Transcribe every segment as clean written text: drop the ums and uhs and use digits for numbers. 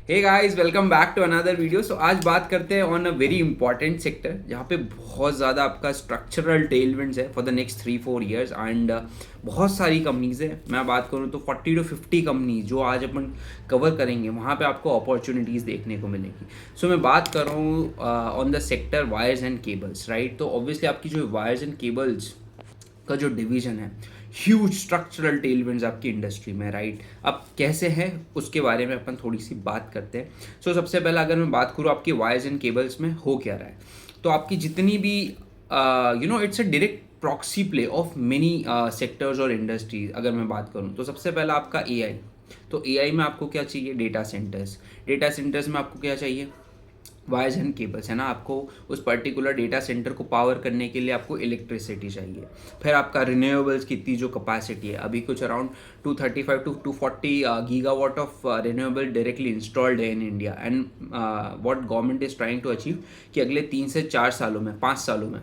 Hey guys, welcome back to another video. So आज बात करते हैं on a very important sector जहाँ पे बहुत ज़्यादा आपका स्ट्रक्चरल टेलविंड्स है for the next 3-4 years and बहुत सारी कंपनीज है। मैं बात करूँ तो 40 to 50 कंपनीज जो आज अपन कवर करेंगे, वहाँ पे आपको अपॉर्चुनिटीज़ देखने को मिलेगी। सो मैं बात कर रहा हूँ on the sector wires and cables, right. तो ऑब्वियसली आपकी जो वायर्स एंड केबल्स का जो डिवीजन है, ह्यूज स्ट्रक्चरल टेलविंड्स आपकी इंडस्ट्री में, राइट। अब कैसे हैं उसके बारे में अपन थोड़ी सी बात करते हैं। सबसे पहले अगर मैं बात करूँ आपकी वायर्स एंड केबल्स में हो क्या रहा है, तो आपकी जितनी भी it's a direct proxy play of many sectors और इंडस्ट्रीज। अगर मैं बात करूँ तो सबसे पहला आपका एआई। तो एआई में आपको क्या चाहिए? डेटा सेंटर्स में आपको क्या चाहिए? वायर्स एंड केबल्स, है ना। आपको उस पर्टिकुलर डेटा सेंटर को पावर करने के लिए आपको इलेक्ट्रिसिटी चाहिए। फिर आपका रिन्यूएबल्स की इतनी जो कैपेसिटी है, अभी कुछ around 235 to 240 gigawatt of renewable directly installed है in India. And what government is trying to achieve कि अगले 3 से 4 सालों में, 5 सालों में,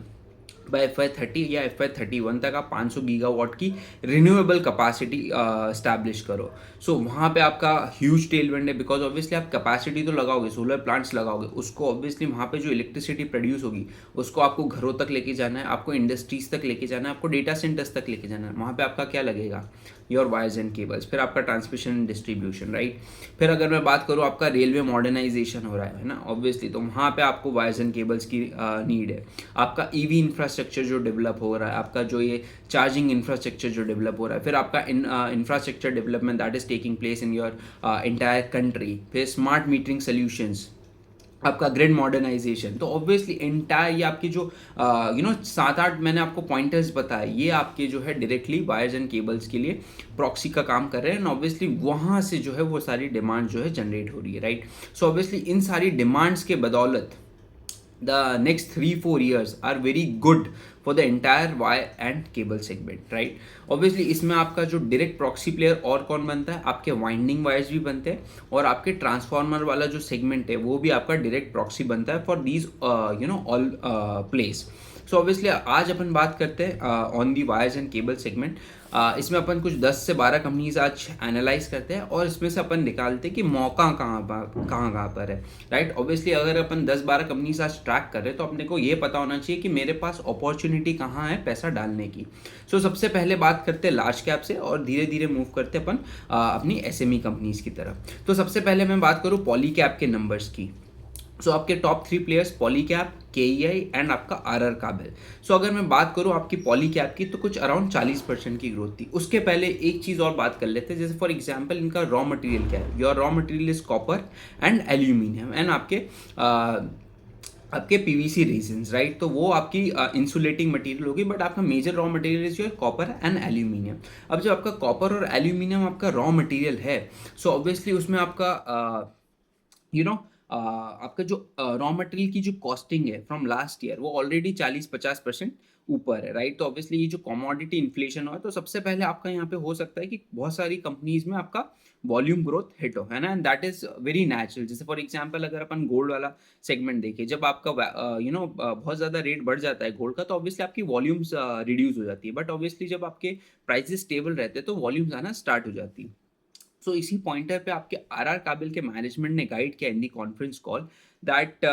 बाय FY 30 या FY 31 तक आप 500 गीगावाट की रिन्यूएबल कैपेसिटी स्टैब्लिश करो। वहाँ पे आपका ह्यूज टेलविंड है, बिकॉज ऑब्वियसली आप कैपेसिटी तो लगाओगे, सोलर प्लांट्स लगाओगे, उसको ऑब्वियसली वहाँ पे जो इलेक्ट्रिसिटी प्रोड्यूस होगी उसको आपको घरों तक लेके जाना है, आपको इंडस्ट्रीज तक लेके जाना है, आपको डेटा सेंटर्स तक लेके जाना है। वहाँ पे आपका क्या लगेगा? Your wires and cables. फिर आपका ट्रांसमिशन एंड डिस्ट्रीब्यूशन, राइट। फिर अगर मैं बात करूँ, आपका रेलवे मॉडर्नाइजेशन हो रहा है ना, ऑब्वियसली, तो वहाँ पे आपको वायर्स एंड केबल्स की नीड है। आपका ईवी इंफ्रास्ट्रक्चर जो डेवलप हो रहा है, आपका जो ये चार्जिंग इंफ्रास्ट्रक्चर जो डेवलप हो रहा है, फिर आपका infrastructure development that is taking place in your entire country, फिर स्मार्ट मीटरिंग सोल्यूशंस, आपका ग्रिड मॉडर्नाइजेशन। तो ऑब्वियसली एंटायर ये आपकी जो 7-8 मैंने आपको पॉइंटर्स बताए, ये आपके जो है डायरेक्टली वायर्स एंड केबल्स के लिए प्रॉक्सी का काम कर रहे हैं। एंड ऑब्वियसली वहाँ से जो है वो सारी डिमांड जो है जनरेट हो रही है, राइट। ऑब्वियसली इन सारी डिमांड्स के बदौलत the next 3-4 years are very good for the entire wire and cable segment, right? Obviously इसमें आपका जो डायरेक्ट प्रॉक्सी प्लेयर और कौन बनता है? आपके वाइंडिंग वायर्स भी बनते हैं, और आपके ट्रांसफार्मर वाला जो सेगमेंट है वो भी आपका डायरेक्ट प्रॉक्सी बनता है for these all place. Obviously आज अपन बात करते हैं on the wires and cable segment. इसमें अपन कुछ 10 से 12 कंपनीज आज एनालाइज करते हैं, और इसमें से अपन निकालते हैं कि मौका कहाँ पर है, राइट। ऑब्वियसली अगर अपन 10-12 कंपनीज आज ट्रैक कर रहे हैं तो अपने को ये पता होना चाहिए कि मेरे पास अपॉर्चुनिटी कहाँ है पैसा डालने की। सबसे पहले बात करते हैं लार्ज कैप से, और धीरे धीरे मूव करते हैं अपन अपनी SME कंपनीज की तरफ। सबसे पहले मैं बात करूँ पॉली कैप के नंबर्स की। आपके top 3 players Polycab, KEI and आपका RR काबिल। अगर मैं बात करूँ आपकी पॉलीकैप की, तो कुछ अराउंड 40% की ग्रोथ थी। उसके पहले एक चीज़ और बात कर लेते हैं, जैसे फॉर एग्जांपल इनका रॉ मटेरियल क्या है। Your raw material is copper and aluminium, and आपके PVC रेजिन्स, राइट। तो वो आपकी इंसुलेटिंग मटेरियल होगी, बट आपका मेजर रॉ मटेरियल जो है कॉपर एंड एल्यूमिनियम। अब जब आपका कॉपर और एल्यूमिनियम आपका रॉ मटेरियल है, ऑब्वियसली उसमें आपका आपका जो रॉ मटेरियल की जो कॉस्टिंग है फ्रॉम लास्ट ईयर, वो ऑलरेडी 40-50% ऊपर है, राइट। तो ऑब्वियसली ये जो कमोडिटी इन्फ्लेशन हो, तो सबसे पहले आपका यहाँ पे हो सकता है कि बहुत सारी कंपनीज में आपका वॉल्यूम ग्रोथ हिट हो, है ना। And that is very natural. जैसे फॉर एग्जांपल अगर अपन गोल्ड वाला सेगमेंट देखें, जब आपका बहुत ज़्यादा रेट बढ़ जाता है गोल्ड का, तो ऑब्वियसली आपकी वॉल्यूम्स रिड्यूस हो जाती है, बट ऑब्वियसली जब आपके प्राइसेस स्टेबल रहते हैं तो वॉल्यूम्स आना स्टार्ट हो जाती है। इसी पॉइंटर पे आपके RR काबिल के मैनेजमेंट ने गाइड किया in the conference call that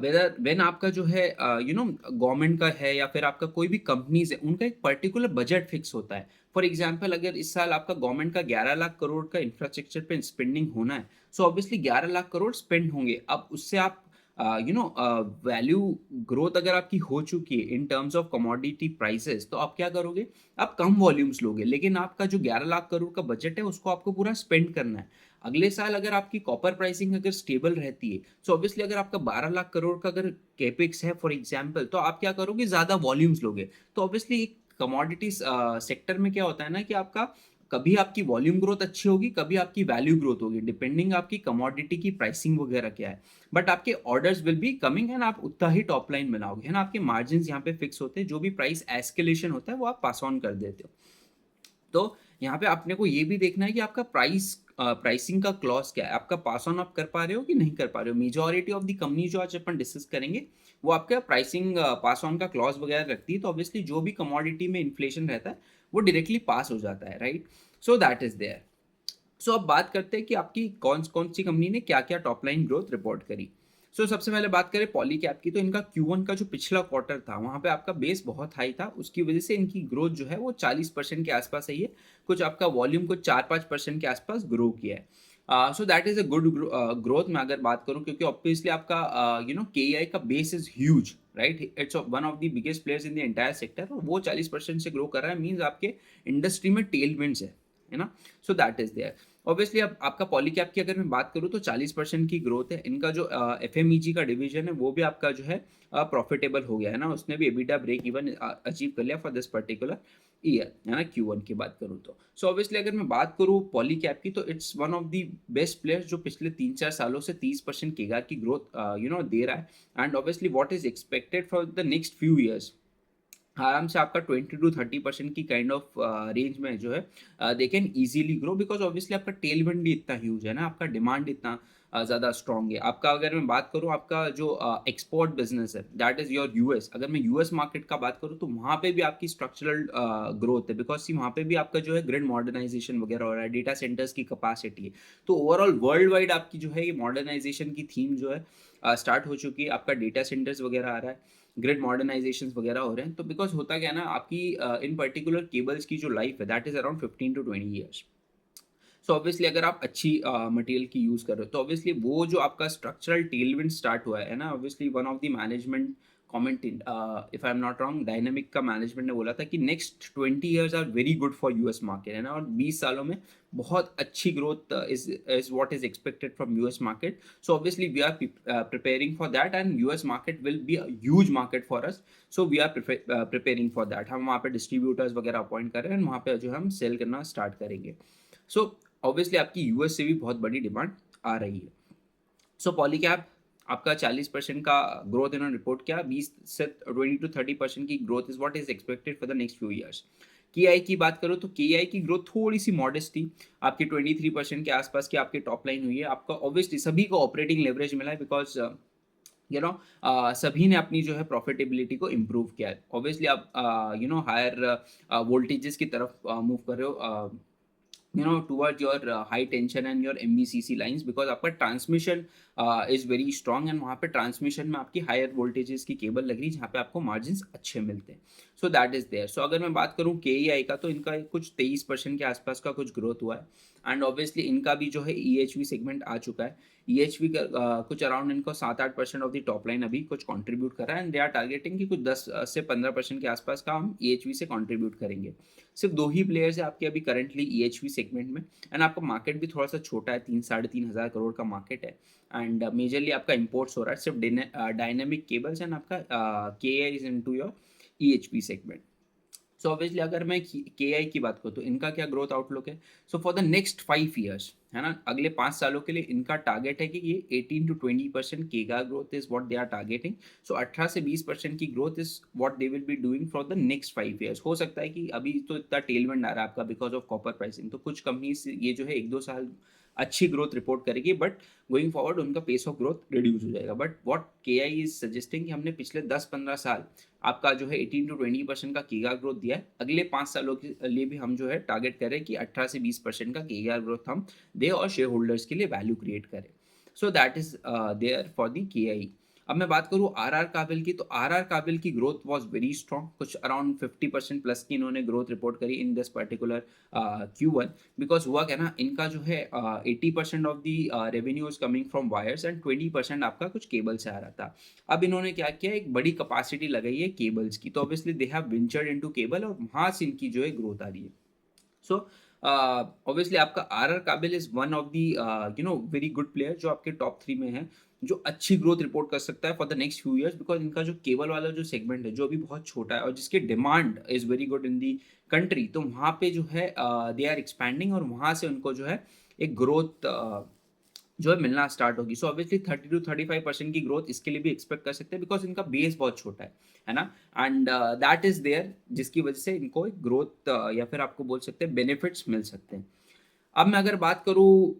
whether when आपका जो है गवर्नमेंट का है या फिर आपका कोई भी कंपनीज है, उनका एक पर्टिकुलर बजट फिक्स होता है। फॉर एग्जांपल अगर इस साल आपका गवर्नमेंट का 11 लाख करोड़ का इंफ्रास्ट्रक्चर पे स्पेंडिंग होना है, ऑब्वियसली 11 लाख करोड़ स्पेंड होंगे। अब उससे आप वैल्यू ग्रोथ अगर आपकी हो चुकी है in terms of commodity prices, तो आप क्या करोगे? आप कम वॉल्यूम्स लोगे, लेकिन आपका जो 11 लाख करोड़ का बजट है उसको आपको पूरा स्पेंड करना है। अगले साल अगर आपकी कॉपर प्राइसिंग अगर स्टेबल रहती है, ऑब्वियसली अगर आपका 12 लाख करोड़ का अगर कैपेक्स है फॉर एग्जांपल, तो आप क्या करोगे? ज़्यादा वॉल्यूम्स लोगे। तो ऑब्वियसली कमोडिटीज सेक्टर में क्या होता है ना कि आपका कभी आपकी वॉल्यूम ग्रोथ अच्छी होगी, कभी आपकी वैल्यू ग्रोथ होगी, डिपेंडिंग आपकी कमोडिटी की प्राइसिंग वगैरह क्या है। बट आपके orders will be coming, and आप उतना ही टॉप लाइन बनाओगे, है ना। आपके मार्जिन यहाँ पे फिक्स होते हैं, जो भी प्राइस एस्केलेशन होता है वो आप पास ऑन कर देते हो। तो यहाँ पे अपने को ये भी देखना है कि आपका प्राइसिंग का क्लॉज क्या है, आपका पास ऑन आप कर पा रहे हो कि नहीं कर पा रहे हो। मेजॉरिटी ऑफ द कंपनी जो आज अपन डिस्कस करेंगे, वो आपका प्राइसिंग पास ऑन का क्लॉज वगैरह रखती है। तो ऑब्वियसली जो भी कमोडिटी में इन्फ्लेशन रहता है वो डायरेक्टली पास हो जाता है, right. That is there. So अब बात करते हैं कि आपकी कौन कौन सी कंपनी ने क्या क्या टॉप लाइन ग्रोथ रिपोर्ट करी। सो सबसे पहले बात करें पॉलीकैब की, तो इनका Q1 का जो पिछला क्वार्टर था वहाँ पे आपका बेस बहुत हाई था, उसकी वजह से इनकी ग्रोथ जो है वो 40% के आसपास आई है। कुछ आपका वॉल्यूम कुछ 4-5% के आसपास ग्रो किया है। So that is a good growth मैं अगर बात करूँ, क्योंकि ऑब्वियसली आपका KEI का base is huge, right? It's one of the biggest players in the entire sector, और वो 40% से ग्रो कर रहा है, मीन्स आपके इंडस्ट्री में टेलविंड्स है ना? So that is there. Obviously अब आपका पॉलीकैब की अगर मैं बात करूँ तो 40% की ग्रोथ है। इनका जो FMEG का डिवीजन है वो भी आपका जो है प्रॉफिटेबल हो गया है ना, उसने भी EBITDA ब्रेक इवन अचीव कर लिया फॉर दिस पर्टिकुलर ईयर, है ना, Q1 की बात करूँ तो। सो ऑब्वियसली अगर मैं बात करूँ पॉलीकैब की, तो it's one of the best players जो पिछले 3-4 सालों से 30% केगार की ग्रोथ दे रहा है। And obviously what is expected for the next few years, आराम से आपका 20 to 30% की काइंड ऑफ रेंज में जो है they can easily grow, because obviously आपका टेलविंड भी इतना ह्यूज है ना, आपका डिमांड इतना ज़्यादा स्ट्रॉन्ग है। आपका अगर मैं बात करूँ आपका जो एक्सपोर्ट बिजनेस है दैट इज़ योर यूएस, अगर मैं यूएस मार्केट का बात करूँ तो वहाँ पे भी आपकी स्ट्रक्चरल ग्रोथ है, बिकॉज सी वहाँ पे भी आपका जो है ग्रिड मॉडर्नाइजेशन वगैरह हो रहा है, डेटा सेंटर्स की कैपेसिटी है। तो ओवरऑल वर्ल्ड वाइड आपकी जो है ये मॉडर्नाइजेशन की थीम जो है स्टार्ट हो चुकी है। आपका डेटा सेंटर्स वगैरह आ रहा है, ग्रिड मॉडर्नाइजेशन वगैरह हो रहे हैं। तो बिकॉज होता क्या है ना, आपकी इन पर्टिकुलर केबल्स की जो लाइफ है that is around 15 to 20 years. So obviously अगर आप अच्छी मटेरियल की यूज़ कर रहे हो तो ऑब्वियसली वो जो आपका स्ट्रक्चरल टेलविंड स्टार्ट हुआ है ना, obviously one of the management comment, if I am not wrong, Dynamic का मैनेजमेंट ने बोला था कि next 20 years are very good for US market, है ना, और 20 सालों में बहुत अच्छी growth is what is expected from US market. So obviously we are preparing for that, and US market will be a huge market for us. So we are preparing for that. हम वहाँ पे distributors वगैरह appoint कर रहे हैं, वहाँ पे जो हम सेल करना स्टार्ट करेंगे। सो ऑब्वियसली आपकी यूएस से भी बहुत बड़ी डिमांड आ रही है। सो पॉलीकैब आपका 40% का ग्रोथ इन्होंने रिपोर्ट किया, 20 से 20 to 30% की growth is what is expected for the next few years. KI की बात करो तो KI की ग्रोथ थोड़ी सी मॉडेस्ट थी, आपकी 23% के आसपास की आपकी टॉप लाइन हुई है। आपका ऑब्वियसली सभी को ऑपरेटिंग लेवरेज मिला है, बिकॉज सभी ने अपनी जो है प्रॉफिटेबिलिटी को इम्प्रूव किया है। ऑब्वियसली आप हायर वोल्टेजेस की तरफ मूव कर रहे हो, towards your high tension and your MVCC lines, because आपका transmission is very strong, and वहाँ पे ट्रांसमिशन में आपकी हायर वोल्टेजेस की केबल लग रही है जहाँ पे आपको मार्जिन अच्छे मिलते हैं। So that is there. So अगर मैं बात करूँ KEI का, तो इनका कुछ 23% के आसपास का कुछ ग्रोथ हुआ है। एंड ऑब्वियसली इनका भी जो है EHV सेगमेंट आ चुका है। EHV का कुछ अराउंड इनको 7-8% ऑफ द टॉप लाइन अभी कुछ कंट्रीब्यूट कर रहा है, एंड दे आर टारगेटिंग कि कुछ 10 से 15% के आसपास का हम EHV से कंट्रीब्यूट करेंगे। सिर्फ दो ही प्लेयर्स है आपके अभी करंटली EHV सेगमेंट में, एंड आपका मार्केट भी थोड़ा सा छोटा है, 3-3.5 हज़ार करोड़ का मार्केट है। एंड मेजरली आपका इंपोर्ट्स हो रहा है सिर्फ डायनेमिक केबल्स, एंड आपका KEI is into your EHV segment. So obviously अगर मैं KI की बात करूँ तो इनका क्या ग्रोथ आउटलुक है। So for the next 5 years, है ना, अगले 5 सालों के लिए इनका टारगेट है कि ये 18 to 20% केगा growth is what they are targeting. So 18 से 20% की growth is what they will be doing for the next 5 years. हो सकता है कि अभी तो इतना टेलमेंट आ रहा है आपका बिकॉज ऑफ कॉपर प्राइसिंग, तो कुछ कंपनीज ये जो है 1-2 साल अच्छी ग्रोथ रिपोर्ट करेगी, बट गोइंग फॉरवर्ड उनका पेस ऑफ ग्रोथ रिड्यूस हो जाएगा। But what KI is suggesting कि हमने पिछले 10-15 साल आपका जो है 18 to 20% का केगा ग्रोथ दिया है, अगले 5 सालों के लिए भी हम जो है टारगेट करें कि 18 से 20% का केगा ग्रोथ हम दे और शेयर होल्डर्स के लिए वैल्यू क्रिएट करें। So that is there for the KI। अब मैं बात करूँ RR काबिल की, तो RR काबिल की ग्रोथ वॉज वेरी स्ट्रॉन्ग, कुछ अराउंड 50% प्लस की इन्होंने ग्रोथ रिपोर्ट करी in this particular Q1। Because हुआ क्या ना, इनका जो है 80% of the revenue is coming from wires, and 20% आपका कुछ केबल से आ रहा था। अब इन्होंने क्या किया, एक बड़ी कैपेसिटी लगाई है केबल्स की, तो obviously they have ventured into cable, और वहाँ से इनकी जो है ग्रोथ आ रही है। सो ऑब्वियसली आपका RR काबिल is one of the very good player जो आपके टॉप 3 में है, जो अच्छी ग्रोथ रिपोर्ट कर सकता है for the next few years, because इनका जो केबल वाला जो सेगमेंट है जो अभी बहुत छोटा है और जिसके demand is very good in the country, तो वहाँ पे जो है दे आर एक्सपैंडिंग, और वहाँ से उनको जो है एक ग्रोथ जो है मिलना स्टार्ट होगी। सो ऑब्वियसली 30 to 35% की ग्रोथ इसके लिए भी एक्सपेक्ट कर सकते हैं, बिकॉज इनका बेस बहुत छोटा है ना, एंड दैट इज देयर, जिसकी वजह से इनको एक ग्रोथ या फिर आपको बोल सकते हैं बेनिफिट्स मिल सकते हैं। अब मैं अगर बात करूँ,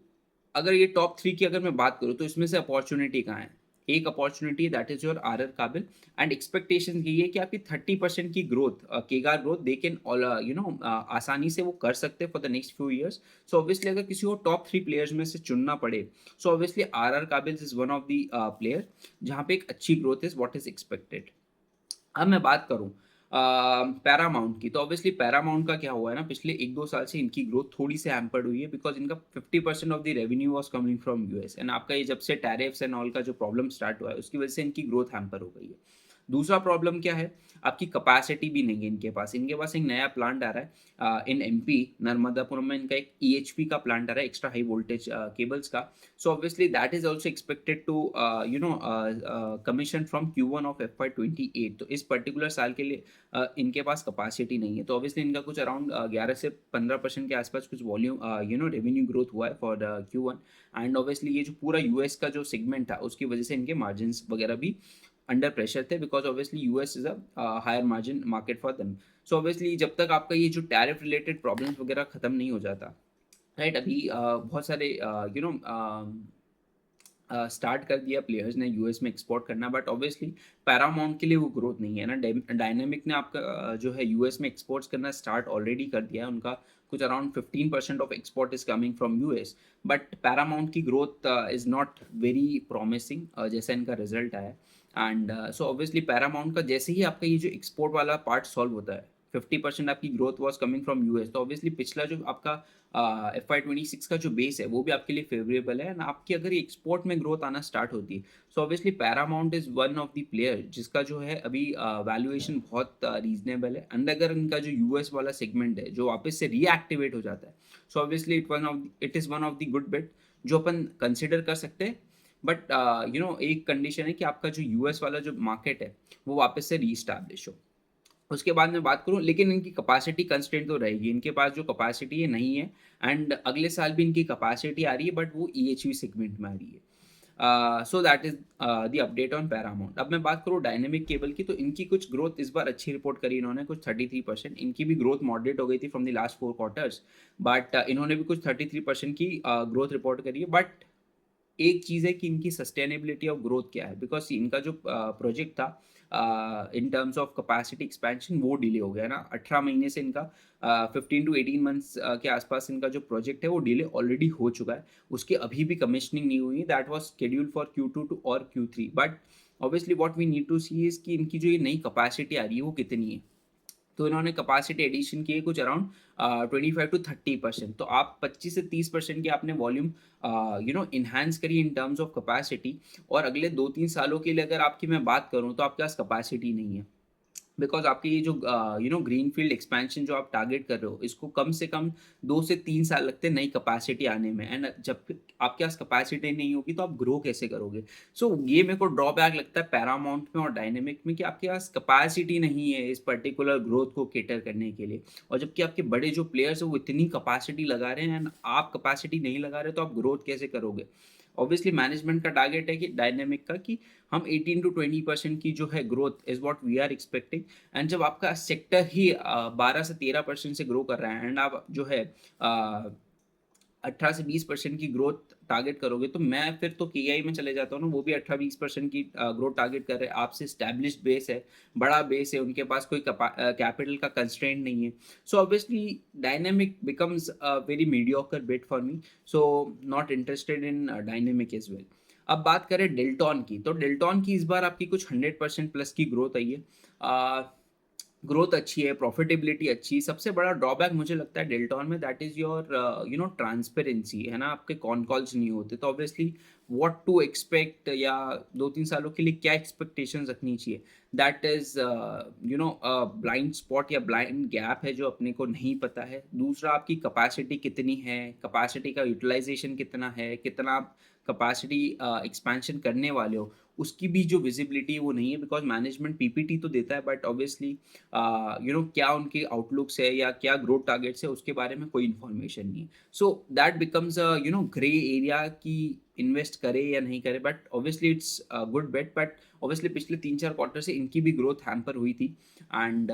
अगर ये टॉप 3 की अगर मैं बात करूँ तो इसमें से अपॉर्चुनिटी कहाँ है। एक opportunity that is your R Kabel, and expectation यही है कि आपकी 30% की ग्रोथ, केगार ग्रोथ दे कैन आसानी से वो कर सकते हैं for the next few years. So obviously अगर किसी को टॉप 3 प्लेयर्स में से चुनना पड़े, सो ऑब्वियसली आर काबिल is one of the player जहाँ पे एक अच्छी growth is what is expected. अब मैं बात करूँ पैरामाउंट की, तो ऑब्वियसली पैरामाउंट का क्या हुआ है ना, पिछले 1-2 साल से इनकी ग्रोथ थोड़ी सी हैम्पर्ड हुई है बिकॉज़ इनका 50% of the revenue was coming from US, and आपका ये जब से टैरिफ्स एंड ऑल का जो प्रॉब्लम स्टार्ट हुआ है, उसकी वजह से इनकी ग्रोथ हैम्पर हो गई है। दूसरा प्रॉब्लम क्या है, आपकी कैपेसिटी भी नहीं है इनके पास। इनके पास एक नया प्लांट आ रहा है इन एमपी, नर्मदापुरम में इनका एक ईएचपी का प्लांट आ रहा है, एक्स्ट्रा हाई वोल्टेज केबल्स का। So obviously that is also expected to commission from Q1 of FY 28। तो इस पर्टिकुलर साल के लिए इनके पास कैपेसिटी नहीं है, तो ऑब्वियसली इनका कुछ अराउंड 11 से 15% के आसपास कुछ वॉल्यूम रेवेन्यू ग्रोथ हुआ है फॉर Q1। एंड ऑब्वियसली ये जो पूरा यूएस का जो सेगमेंट था, उसकी वजह से इनके मार्जिन वगैरह भी अंडर प्रेशर थे because obviously US is a higher margin market for them. So obviously जब तक आपका ये जो टैरिफ रिलेटेड प्रॉब्लम्स वगैरह खत्म नहीं हो जाता, राइट, अभी बहुत सारे स्टार्ट कर दिया प्लेयर्स ने यूएस में एक्सपोर्ट करना, बट ऑब्वियसली पैरामाउंट के लिए वो ग्रोथ नहीं है ना। डायनेमिक ने आपका जो है यूएस में एक्सपोर्ट्स करना स्टार्ट ऑलरेडी कर दिया है, उनका कुछ around 15% of export is coming from US, but Paramount की growth is not very promising जैसा इनका रिजल्ट आया। एंड सो ऑब्वियसली पैरामाउंट का जैसे ही आपका ये जो एक्सपोर्ट वाला पार्ट सॉल्व होता है, 50% आपकी growth was coming from US, तो ऑब्वियसली पिछला जो आपका FY 26 का जो बेस है वो भी आपके लिए फेवरेबल है, एंड आपकी अगर एक्सपोर्ट में ग्रोथ आना स्टार्ट होती है, so obviously Paramount is one of the player जिसका जो है अभी वैल्यूएशन बहुत रीजनेबल है। एंड अगर इनका जो यूएस वाला सेगमेंट है जो वापस से रीएक्टिवेट हो जाता है, so obviously it is one of the good bet जो अपन कंसिडर कर सकते हैं। बट एक कंडीशन है कि आपका जो यूएस वाला जो मार्केट है वो वापस से रीस्टैब्लिश हो। उसके बाद मैं बात करूँ, लेकिन इनकी कैपेसिटी कंस्ट्रेंट तो रहेगी, इनके पास जो कैपेसिटी है नहीं है, एंड अगले साल भी इनकी कैपेसिटी आ रही है बट वो ईएचवी सेगमेंट में आ रही है। So that is the update on Paramount. अब मैं बात करूँ डायनेमिक केबल की, तो इनकी कुछ ग्रोथ इस बार अच्छी रिपोर्ट करी इन्होंने, कुछ 33%। इनकी भी ग्रोथ मॉडरेट हो गई थी from the last 4 quarters, but इन्होंने भी कुछ 33% की ग्रोथ रिपोर्ट करी है। बट एक चीज़ है कि इनकी सस्टेनेबिलिटी ऑफ ग्रोथ क्या है, बिकॉज इनका जो प्रोजेक्ट था इन टर्म्स ऑफ कैपेसिटी एक्सपेंशन वो डिले हो गया ना। 18 महीने से इनका 15 to 18 मंथ्स के आसपास इनका जो प्रोजेक्ट है वो डिले ऑलरेडी हो चुका है, उसकी अभी भी कमिश्निंग नहीं हुई। That was schedule for Q2 और Q3, but obviously what we need to see is कि इनकी जो ये नई कैपेसिटी आ रही है वो कितनी है। तो इन्होंने कैपेसिटी एडिशन की है कुछ अराउंड 25 to 30%। तो आप 25 से 30% की आपने वॉल्यूम इन्हांस करी इन टर्म्स ऑफ कैपेसिटी, और अगले 2-3 सालों के लिए अगर आपकी मैं बात करूँ तो आपके पास कैपेसिटी नहीं है, बिकॉज आपकी ये जो ग्रीन फील्ड एक्सपेंशन जो आप टारगेट कर रहे हो, इसको कम से कम 2 से 3 साल लगते हैं नई कैपेसिटी आने में, एंड जब आपके पास कैपेसिटी नहीं होगी तो आप ग्रो कैसे करोगे। सो ये मेरे को ड्रॉबैक लगता है पैरामाउंट में और डायनेमिक में कि आपके पास कैपेसिटी नहीं है इस पर्टिकुलर ग्रोथ को केटर करने के लिए, और जबकि आपके बड़े जो प्लेयर्स हैं वो इतनी कैपेसिटी लगा रहे हैं, एंड आप कैपेसिटी नहीं लगा रहे, तो आप ग्रोथ कैसे करोगे। ऑब्वियसली मैनेजमेंट का टारगेट है कि डायनेमिक का कि हम 18 to 20% की जो है growth is what we are expecting, and जब आपका सेक्टर ही 12 से 13% से ग्रो कर रहा है, एंड आप जो है 18 से 20% की ग्रोथ टारगेट करोगे, तो मैं फिर तो KI में चले जाता हूँ ना, वो भी 18-20% की ग्रोथ टारगेट कर रहे हैं। आपसे स्टैब्लिश्ड बेस है, बड़ा बेस है, उनके पास कोई कैपिटल का कंस्ट्रेंट नहीं है। So obviously Dynamic becomes a very mediocre bet for me, so not interested in Dynamic as well. अब बात करें डेल्टॉन की, तो डेल्टॉन की इस बार आपकी कुछ 100% प्लस की ग्रोथ आई है। ग्रोथ अच्छी है, प्रॉफिटेबिलिटी अच्छी। सबसे बड़ा ड्रॉबैक मुझे लगता है डेल्टॉन में, दैट इज़ योर ट्रांसपेरेंसी, है ना। आपके कॉन कॉल्स नहीं होते, तो ऑब्वियसली व्हाट टू एक्सपेक्ट, या 2-3 सालों के लिए क्या एक्सपेक्टेशंस रखनी चाहिए, दैट इज़ ब्लाइंड स्पॉट या ब्लाइंड गैप है जो अपने को नहीं पता है। दूसरा, आपकी कैपेसिटी कितनी है, कैपेसिटी का यूटिलाइजेशन कितना है, कितना आप कैपेसिटी एक्सपेंशन करने वाले हो, उसकी भी जो विजिबिलिटी है वो नहीं है, बिकॉज मैनेजमेंट PPT तो देता है, बट ऑब्वियसली क्या उनके आउटलुक्स है या क्या ग्रोथ टारगेट्स है उसके बारे में कोई इन्फॉर्मेशन नहीं है। So that becomes grey area कि इन्वेस्ट करे या नहीं करे, but obviously it's good bet. But obviously पिछले 3-4 क्वार्टर से इनकी भी ग्रोथ हैम्पर हुई थी, एंड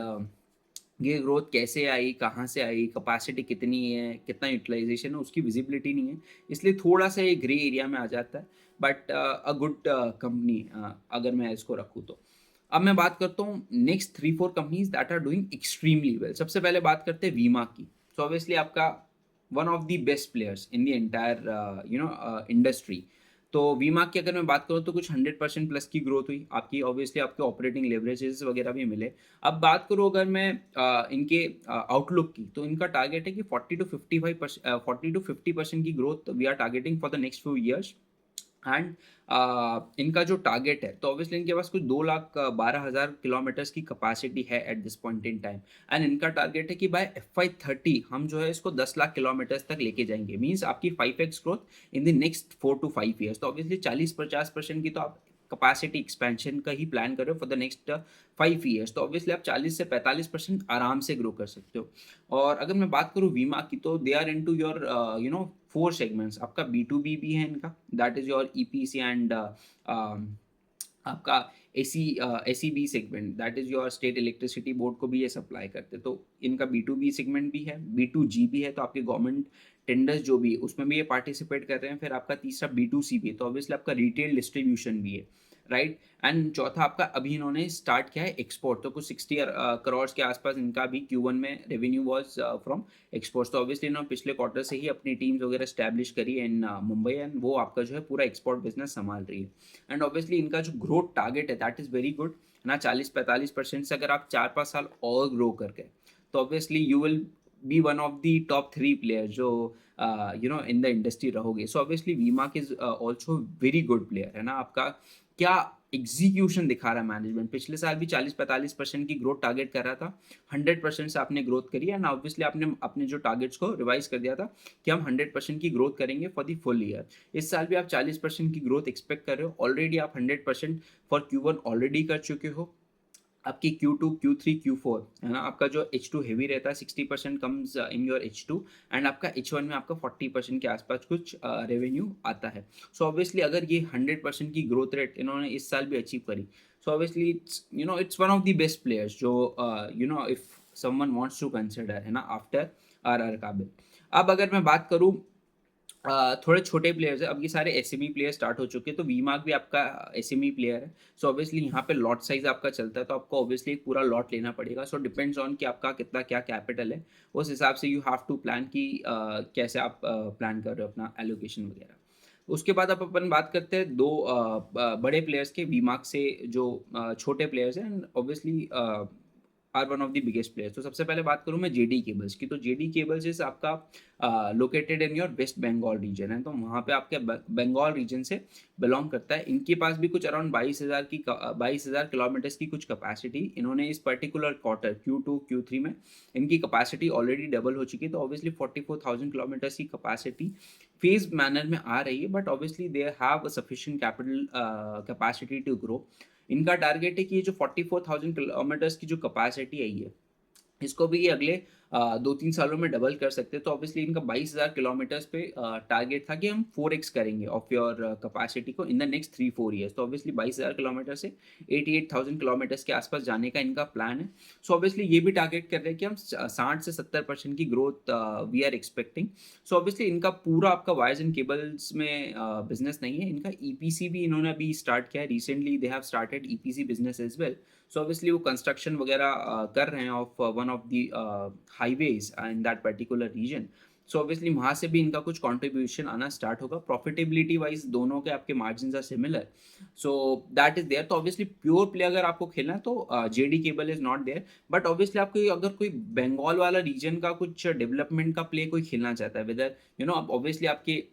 ये ग्रोथ कैसे आई, कहाँ से आई, कैपेसिटी कितनी है, कितना यूटिलाइज़ेशन है, उसकी विज़िबिलिटी नहीं है। इसलिए थोड़ा-सा ये ग्रे एरिया में आ जाता है, बट अ गुड कंपनी अगर मैं इसको रखूँ तो। अब मैं बात करता हूँ next 3-4 companies that are doing extremely well. सबसे पहले बात करते हैं वीमा की। सो ऑब्वियसली आपका one of the best players in the entire industry. तो वीमा की अगर मैं बात करूँ तो कुछ 100% प्लस की ग्रोथ हुई आपकी, ऑब्वियसली आपके ऑपरेटिंग लेवरेजेस वगैरह भी मिले। अब बात करूँ अगर मैं इनके आउटलुक की, तो इनका टारगेट है कि 40 टू 50% की growth we are targeting for the next few years. And इनका जो टारगेट है, तो ऑब्वियसली इनके पास कुछ 2,12,000 किलोमीटर्स की कैपेसिटी है at this point in time. And इनका टारगेट है कि बाय FY30 हम जो है इसको 10 लाख किलोमीटर्स तक लेके जाएंगे, मीन्स आपकी 5x growth in the next 4 to 5 years. तो ऑब्वियसली 40-50% की तो आप कैपेसिटी एक्सपेंशन का ही प्लान कर रहे हो फॉर द नेक्स्ट 5 ईयर्स। तो ऑब्वियसली आप 40 से 45% आराम से ग्रो कर सकते हो। और अगर मैं बात करूँ वीमा की, तो they are into your 4 segments. आपका B2B भी है इनका, that is your EPC and आपका SEB segment, that is your state electricity board को भी ये सप्लाई करते हैं। तो इनका B2B सेगमेंट भी है, B2G भी है, तो आपके गवर्नमेंट टेंडर्स जो भी है उसमें भी ये पार्टिसिपेट कर रहे हैं। फिर आपका तीसरा B2C भी है, तो ऑब्वियसली आपका रिटेल डिस्ट्रीब्यूशन भी है, राइट। एंड चौथा आपका अभी इन्होंने स्टार्ट किया है एक्सपोर्ट, तो कुछ 60 करोड़ के आसपास इनका भी Q1 में रेवेन्यू वाज फ्रॉम एक्सपोर्ट्स। तो ऑब्वियसली इन्होंने पिछले क्वार्टर से ही अपनी टीम्स वगैरह स्टैब्लिश करी है इन मुंबई, एंड वो आपका जो है पूरा एक्सपोर्ट बिजनेस संभाल रही है। एंड ऑब्वियसली इनका जो ग्रोथ टारगेट है दैट इज़ वेरी गुड ना। 40-45% से अगर आप 4-5 साल और ग्रो कर गए, तो obviously you will be one of the top 3 player जो इन द इंडस्ट्री रहोगे। So obviously Vmarc is also very good player, है ना। आपका क्या एग्जीक्यूशन दिखा रहा है मैनेजमेंट, पिछले साल भी 40-45% की ग्रोथ टारगेट कर रहा था, 100% से आपने ग्रोथ करी है। एंड ऑब्वियसली आपने अपने जो टारगेट्स को रिवाइज कर दिया था कि हम 100% की ग्रोथ करेंगे फॉर द फुल ईयर। इस साल भी आप 40% की ग्रोथ एक्सपेक्ट कर रहे हो, ऑलरेडी आप 100% फॉर Q1 ऑलरेडी कर चुके हो। आपकी Q2, Q3, Q4, है ना, आपका जो H2 हेवी रहता है, 60% comes in your H2, and आपका H1 में आपका 40% के आसपास कुछ रेवेन्यू आता है। सो ऑब्वियसली अगर ये 100% की ग्रोथ रेट इन्होंने इस साल भी अचीव करी, so obviously it's one of the best players जो if someone wants to consider, है ना, आफ्टर RR काबिल। अब अगर मैं बात करूँ थोड़े छोटे प्लेयर्स हैं, अब ये सारे SME प्लेयर स्टार्ट हो चुके हैं, तो वीमार्क भी आपका SME प्लेयर है। सो ऑब्वियसली यहाँ पे लॉट साइज आपका चलता है, तो आपको ऑब्वियसली एक पूरा लॉट लेना पड़ेगा। सो डिपेंड्स ऑन कि आपका कितना क्या कैपिटल है, उस हिसाब से यू हैव टू प्लान कि कैसे आप प्लान कर रहे हो अपना एलोकेशन वगैरह। उसके बाद अब अपन बात करते हैं दो बड़े प्लेयर्स के वीमार्क से जो छोटे प्लेयर्स हैं, and obviously are one of the biggest players. तो सबसे पहले बात करूँ मैं JD केबल्स की, तो JD केबल्स इज आपका located in your West Bengal region है, तो वहाँ पे आपके बंगाल रीजन से बिलोंग करता है। इनके पास भी कुछ अराउंड 22,000 किलोमीटर्स की कुछ कैपेसिटी इन्होंने इस पर्टिकुलर क्वार्टर Q2 Q3 में इनकी कैपेसिटी ऑलरेडी डबल हो चुकी है। तो ऑब्वियसली 44,000 किलोमीटर्स की कैपेसिटी फेज मैनर में आ रही है, but obviously they have sufficient capital capacity to grow. इनका टारगेट है कि ये जो 44,000 किलोमीटर्स की जो कैपेसिटी है, ये इसको भी ये अगले 2-3 सालों में डबल कर सकते हैं। तो ऑब्वियसली इनका 22,000 किलोमीटर्स पे टारगेट था कि हम 4x करेंगे ऑफ योर कैपेसिटी को इन द नेक्स्ट 3-4 ईयर्स। तो ऑब्वियसली 22,000 किलोमीटर से 88,000 किलोमीटर्स के आसपास जाने का इनका प्लान है। सो ऑब्वियसली ये भी टारगेट कर रहे हैं कि हम 60 से 70% की growth we are expecting. So obviously इनका पूरा आपका वायर्स एंड केबल्स में बिजनेस नहीं है, इनका EPC भी इन्होंने अभी स्टार्ट किया है recently, they have started EPC business as well. So obviously वो कंस्ट्रक्शन वगैरह कर रहे हैं of one of the highways in that particular region. So obviously वहाँ से भी इनका कुछ कंट्रीब्यूशन आना स्टार्ट होगा। प्रॉफिटेबिलिटी वाइज दोनों के आपके margin are similar, so that is there. तो ऑब्वियसली प्योर प्ले अगर आपको खेलना है तो JD cable is not there, but obviously आपको अगर कोई बंगाल वाला रीजन का कुछ डेवलपमेंट का प्ले कोई खेलना चाहता है, वेदर अब ऑब्वियसली आपके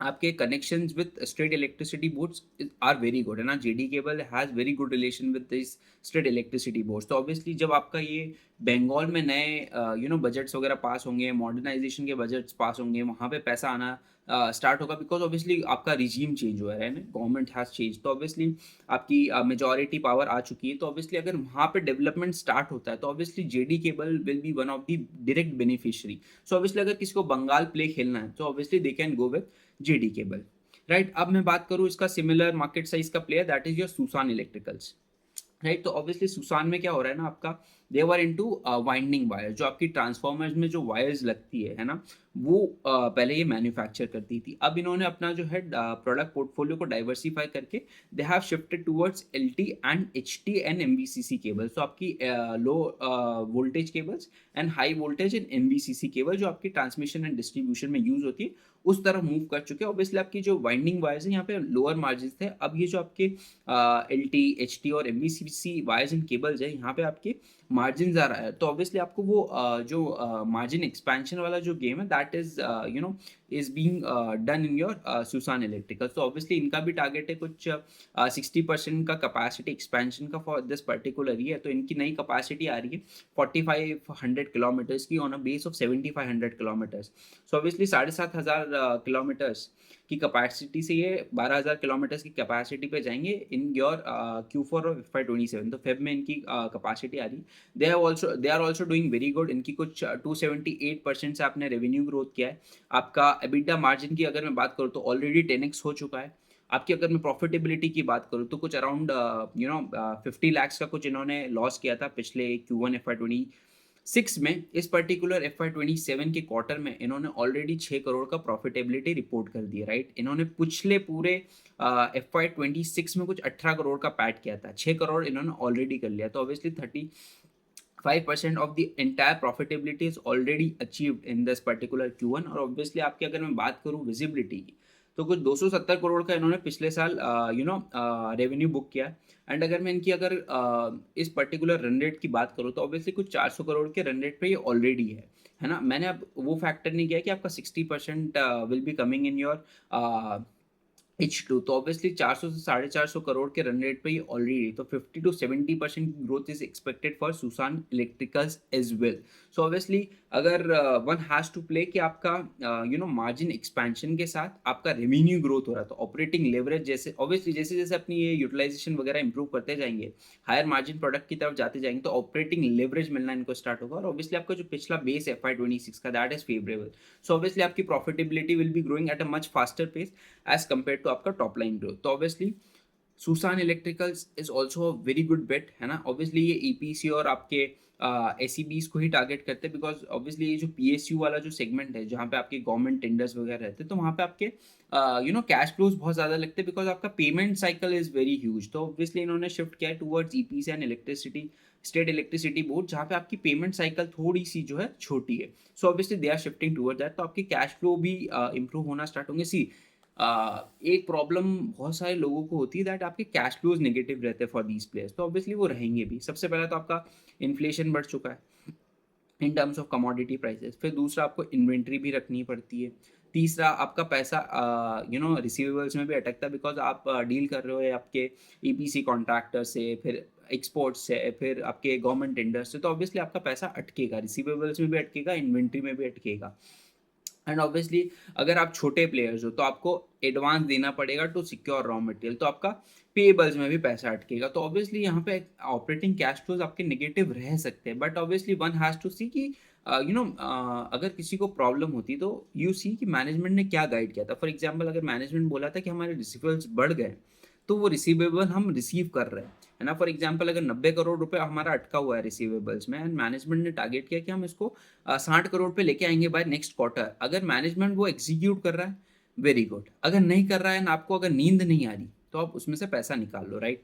आपके connections with state electricity boards are very good, है ना। JD cable has very good relation with this state electricity boards. तो ऑब्वियसली जब आपका ये बंगाल में नए बजट्स वगैरह पास होंगे, मॉडर्नाइजेशन के बजट्स पास होंगे, वहाँ पे पैसा आना स्टार्ट होगा, बिकॉज ऑब्वियसली आपका रिजीम चेंज हुआ है ना, गवर्नमेंट हैज़ चेंज। तो ऑब्वियसली आपकी मेजॉरिटी पावर आ चुकी है। तो ऑब्वियसली अगर वहाँ पे डेवलपमेंट स्टार्ट होता है, तो obviously JD cable will be one of the direct beneficiary. So obviously अगर किसी को बंगाल प्ले खेलना है, तो obviously they can go with JD cable, right. अब मैं बात करूँ इसका सिमिलर मार्केट साइज का player, that is your Susan electricals, right. तो ऑब्वियसली सुसान में क्या हो रहा है ना, आपका दे वर इनटू वाइंडिंग वायर, जो आपकी ट्रांसफार्मर्स में जो वायर्स लगती है ना, वो पहले ये मैन्युफैक्चर करती थी। अब इन्होंने अपना जो है प्रोडक्ट पोर्टफोलियो को डाइवर्सिफाई करके they have shifted towards LT and HT and MVCC cables. तो आपकी low voltage cables and high voltage and MVCC cable जो आपकी ट्रांसमिशन एंड डिस्ट्रीब्यूशन में यूज होती है, उस तरफ मूव कर चुके हैं। ऑब्वियसली आपकी जो वाइंडिंग वायर्स है यहाँ पे लोअर मार्जिन थे, अब ये जो आपके एल टी एच टी और एमवीसीसी वायर्स एंड केबल्स है, यहाँ पे आपके मार्जिन आ रहा है। तो ऑब्वियसली आपको वो जो मार्जिन एक्सपेंशन वाला जो गेम है, that is you know is being done in your Susan electrical. तो ऑब्वियसली इनका भी टारगेट है कुछ 60% का कैपेसिटी एक्सपेंशन का फॉर दिस पर्टिकुलर ईयर। तो इनकी नई कैपेसिटी आ रही है 4500 किलोमीटर्स की on a base of 7500 kilometres. So obviously 7500 kilometres की कैपेसिटी से ये 12000 किलोमीटर्स की कैपेसिटी पे जाएंगे इन योर Q4 और FY27। तो फेब में इनकी कैपेसिटी आ रही है। They are also doing very good. इनकी कुछ 278% से आपने रेवेन्यू ग्रोथ किया है। आपका EBITDA मार्जिन की अगर मैं बात करूँ तो ऑलरेडी 10x हो चुका है। आपकी अगर मैं प्रॉफिटेबिलिटी की बात करूँ तो कुछ अराउंड 50 lakhs का कुछ इन्होंने लॉस किया था पिछले Q1 FY26 में। इस पर्टिकुलर FY27 के क्वार्टर में इन्होंने ऑलरेडी 6 करोड़ का प्रॉफिटेबिलिटी रिपोर्ट कर दिया, राइट। इन्होंने पिछले पूरे FY26 में कुछ 18 करोड़ का पैट किया था, 6 करोड़ इन्होंने ऑलरेडी कर लिया। तो obviously 5% of the entire profitability is already achieved in this particular Q1। और ऑब्वियसली आपकी अगर मैं बात करूँ विजिबिलिटी की, तो कुछ 270 करोड़ का इन्होंने पिछले साल रेवेन्यू बुक किया। एंड अगर मैं इनकी अगर इस पर्टिकुलर रन रेट की बात करूँ तो ऑब्वियसली कुछ 400 करोड़ के रन रेट पे ये ऑलरेडी है ना। मैंने अब वो फैक्टर नहीं किया कि आपका 60% will be coming in your H2। तो ऑब्वियसली 400 से 450 करोड़ के रन रेट पे ये ऑलरेडी, तो 50 to 70% growth is expected for सुसान electricals as well. So obviously अगर वन हैज टू प्ले कि आपका मार्जिन एक्सपेंशन के साथ आपका रेवेन्यू ग्रोथ हो रहा है, तो ऑपरेटिंग लेवरेज जैसे ऑब्वियसली जैसे जैसे अपनी ये यूटिलाइजेशन वगैरह इंप्रूव करते जाएंगे, हायर मार्जिन प्रोडक्ट की तरफ जाते जाएंगे, तो ऑपरेटिंग लेवरेज मिलना इनको स्टार्ट होगा। और ऑब्वियसली आपका जो पिछला बेस है FY26 का, that is favourable. So obviously आपकी profitability will be growing at a much faster pace as compare to आपका टॉप लाइन ग्रोथ। तो obviously Susan electricals is also a very good bet, है ना। Obviously ये EPC और आपके एसईबीज को ही target करते हैं, बिकॉज ऑब्वियसली ये जो पीएसयू वाला जो सेगमेंट है, जहाँ पे आपके गवर्नमेंट टेंडर्स वगैरह रहते हैं, तो वहाँ पे आपके कैश फ्लोज बहुत ज़्यादा लगते हैं, बिकॉज आपका payment cycle is very huge. तो ऑब्वियसली इन्होंने शिफ्ट किया है towards EPC and electricity state electricity board, जहाँ पे आपकी पेमेंट साइकिल थोड़ी सी जो है छोटी है। So obviously they are shifting toward that, तो आपके कैश फ्लो भी इंप्रूव होना स्टार्ट होंगे। सी एक प्रॉब्लम बहुत सारे लोगों को होती है दैट आपके कैश फ्लोज नेगेटिव रहते हैं फॉर दीज प्लेयर्स, तो ऑब्वियसली वो रहेंगे भी। सबसे पहले तो आपका इन्फ्लेशन बढ़ चुका है in terms of commodity prices, फिर दूसरा आपको इन्वेंट्री भी रखनी पड़ती है, तीसरा आपका पैसा रिसीवेबल्स में भी अटकता है, बिकॉज आप डील कर रहे हो आपके ईपीसी कॉन्ट्रैक्टर से, फिर एक्सपोर्ट्स से, फिर आपके गवर्नमेंट टेंडर्स से, तो ऑब्वियसली आपका पैसा अटकेगा, रिसीवेबल्स में भी अटकेगा, इन्वेंट्री में भी अटकेगा। एंड ऑब्वियसली अगर आप छोटे प्लेयर्स हो तो आपको एडवांस देना पड़ेगा टू सिक्योर रॉ मटेरियल, तो आपका पेबल्स में भी पैसा अटकेगा। तो ऑब्वियसली यहाँ पे ऑपरेटिंग कैश फ्लोज आपके नेगेटिव रह सकते हैं, but obviously one has to see कि अगर किसी को प्रॉब्लम होती तो यू सी कि मैनेजमेंट ने क्या गाइड किया था। फॉर एग्जाम्पल अगर मैनेजमेंट बोला था कि हमारे रिसीवेबल्स बढ़ गए, तो वो रिसीवेबल हम रिसीव कर रहे हैं, है ना। फॉर एग्जाम्पल अगर 90 करोड़ रुपए हमारा अटका हुआ है रिसीवेबल्स में, एंड मैनेजमेंट ने टारगेट किया कि हम इसको 60 करोड़ पे लेके आएंगे बाय नेक्स्ट क्वार्टर, अगर मैनेजमेंट वो एग्जीक्यूट कर रहा है, वेरी गुड। अगर नहीं कर रहा है ना, आपको अगर नींद नहीं आ रही, तो आप उसमें से पैसा निकाल लो, राइट।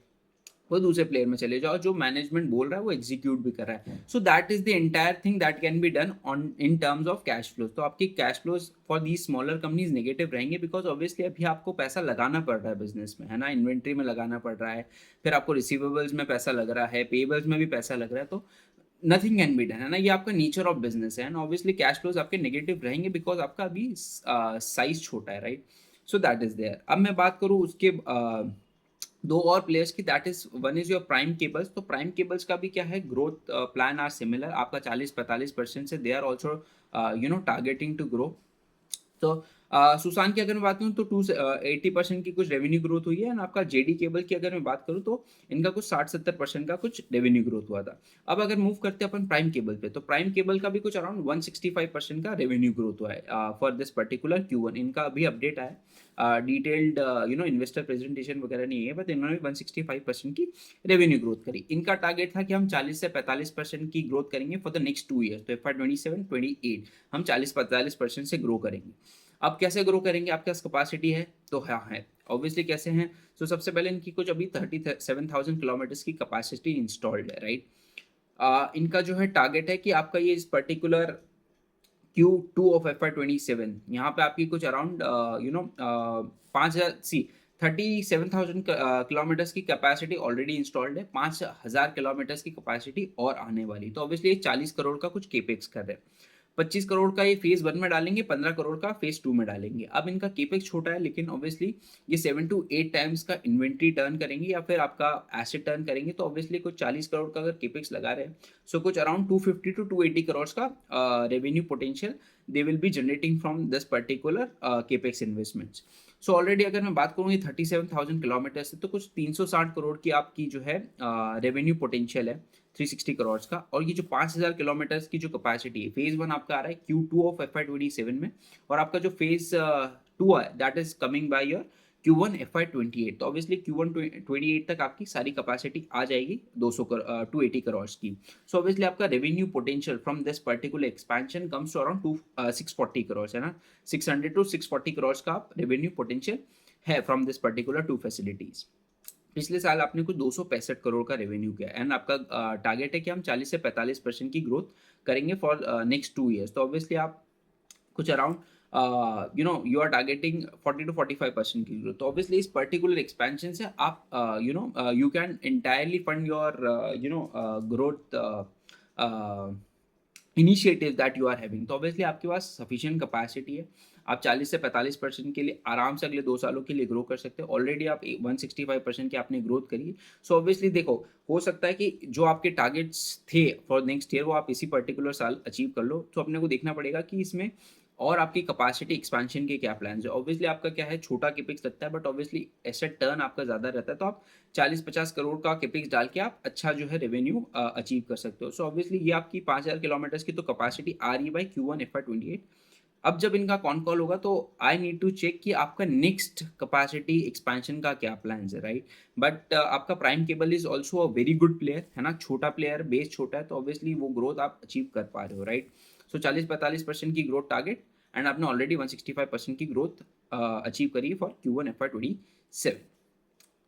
वो दूसरे प्लेयर में चले जाओ जो मैनेजमेंट बोल रहा है वो एग्जीक्यूट भी कर रहा है। So that is the entire thing that can be done on in terms of cash flows. तो आपकी cash flows for the smaller companies negative रहेंगे, बिकॉज ऑब्वियसली अभी आपको पैसा लगाना पड़ रहा है बिजनेस में, है ना, इन्वेंट्री में लगाना पड़ रहा है, फिर आपको रिसीवेबल्स में पैसा लग रहा है, पेबल्स में भी पैसा लग रहा है, तो नथिंग कैन बी डन, है ना। ये आपका नेचर ऑफ बिजनेस है, एंड ऑब्वियसली कैश फ्लोज आपके नेगेटिव रहेंगे बिकॉज आपका अभी साइज छोटा है, right. So that is there. अब मैं बात करूँ उसके दो और प्लेयर्स की, that is one is your prime cables. तो प्राइम केबल्स का भी क्या है, ग्रोथ प्लान आर सिमिलर, आपका 40-45% से they are also targeting to grow. तो सुसान की अगर मैं बात करूँ तो 80% की कुछ रेवेन्यू ग्रोथ हुई है, एंड आपका जेडी केबल की अगर मैं बात करूँ तो इनका कुछ 60-70% का कुछ रेवेन्यू ग्रोथ हुआ था। अब अगर मूव करते हैं अपन प्राइम केबल पे, तो प्राइम केबल का भी कुछ अराउंड 165% का रेवेन्यू ग्रोथ हुआ है फॉर दिस पर्टिकुलर Q1। इनका अभी अपडेट आया डिटेल्ड इन्वेस्टर प्रेजेंटेशन वगैरह नहीं है, बट इन्होंने भी 165% की रेवेन्यू ग्रोथ करी। इनका टारगेट था कि हम 40 से 45% की ग्रोथ करेंगे फॉर द नेक्स्ट 2 ईयर्स, तो FY 27-28 हम 40-45% से ग्रो करेंगे। अब कैसे ग्रो करेंगे, आपके पास कैपेसिटी है तो हाँ है, ऑब्वियसली कैसे हैं। तो सबसे पहले इनकी कुछ अभी 37,000 किलोमीटर्स की कैपेसिटी इंस्टॉल्ड है, राइट। इनका जो है टारगेट है कि आपका ये इस पर्टिकुलर Q2 ऑफ FY 27 यहाँ पे आपकी कुछ अराउंड 37,000 किलोमीटर्स की कैपेसिटी ऑलरेडी इंस्टॉल्ड है, 5,000 किलोमीटर्स की कैपेसिटी और आने वाली। तो ऑब्वियसली ये 40 करोड़ का कुछ केपेक्स कर रहे हैं। 25 करोड़ का ये फेज 1 में डालेंगे, 15 करोड़ का फेज 2 में डालेंगे। अब इनका केपेक्स छोटा है, लेकिन ऑब्वियसली ये 7 to 8 टाइम्स का इन्वेंट्री टर्न करेंगे या फिर आपका एसेट टर्न करेंगे। तो ऑब्वियसली कुछ 40 करोड़ का अगर केपेक्स लगा रहे हैं, सो कुछ अराउंड 250 to 280 करोड़ का revenue potential they will be generating from this particular capex investments. So already अगर मैं बात करूँ ये 37,000 किलोमीटर से, तो कुछ 360 करोड़ की आपकी जो है रेवेन्यू पोटेंशियल है, 360 करोड़ का। और ये जो 5,000 किलोमीटर्स की जो कैपेसिटी है, फेज 1 आपका आ रहा है Q2 ऑफ FY 27 में, और आपका जो फेज 2 है that is coming by your Q1 FY 28। तो ऑब्वियसली Q1 28 तक आपकी सारी कैपेसिटी आ जाएगी 280 करोड़ की। सो ऑब्वियसली आपका revenue potential from this particular expansion comes to around 640 crore, है ना। 600 to 640 करोड़ का आप रेवेन्यू पोटेंशियल है from this particular two facilities. पिछले साल आपने कुछ 265 करोड़ का रेवेन्यू किया, एंड आपका टारगेट है कि हम 40 से 45% की ग्रोथ करेंगे फॉर नेक्स्ट 2 ईयर्स। तो ऑब्वियसली आप कुछ around you are targeting 40 to 45% की ग्रोथ। तो ऑब्वियसली इस पर्टिकुलर एक्सपेंशन से आप you can entirely fund your growth initiative that you are having. तो ऑब्वियसली आपके पास सफिशिएंट कैपेसिटी है, आप 40 से 45% के लिए आराम से अगले 2 सालों के लिए ग्रो कर सकते हो। ऑलरेडी आप 165% की आपने ग्रोथ करी है। सो ऑब्वियसली देखो, हो सकता है कि जो आपके टारगेट्स थे फॉर नेक्स्ट ईयर वो आप इसी पर्टिकुलर साल अचीव कर लो। तो अपने को देखना पड़ेगा कि इसमें और आपकी कैपेसिटी एक्सपेंशन के क्या प्लान्स है। ऑब्वियसली आपका क्या है, छोटा केपेक्स लगता है, बट ऑब्वियसली एसेट टर्न आपका ज़्यादा रहता है, तो आप 40-50 करोड़ का केपेक्स डाल के आप अच्छा जो है रेवेन्यू अचीव कर सकते हो। सो ऑब्वियसली ये आपकी 5,000 किलोमीटर्स की तो कैपेसिटी आ रही है बाई Q1 FY 28। अब जब इनका कॉन कॉल होगा तो आई नीड टू चेक कि आपका नेक्स्ट कैपेसिटी एक्सपेंशन का क्या प्लान है, राइट। बट आपका prime cable is also a very good player, है ना। छोटा प्लेयर, बेस छोटा है, तो ऑब्वियसली वो ग्रोथ आप अचीव कर पा रहे हो, राइट। सो 40-45% की ग्रोथ टारगेट, एंड आपने ऑलरेडी 165% की ग्रोथ अचीव करी है for Q1 FY 27।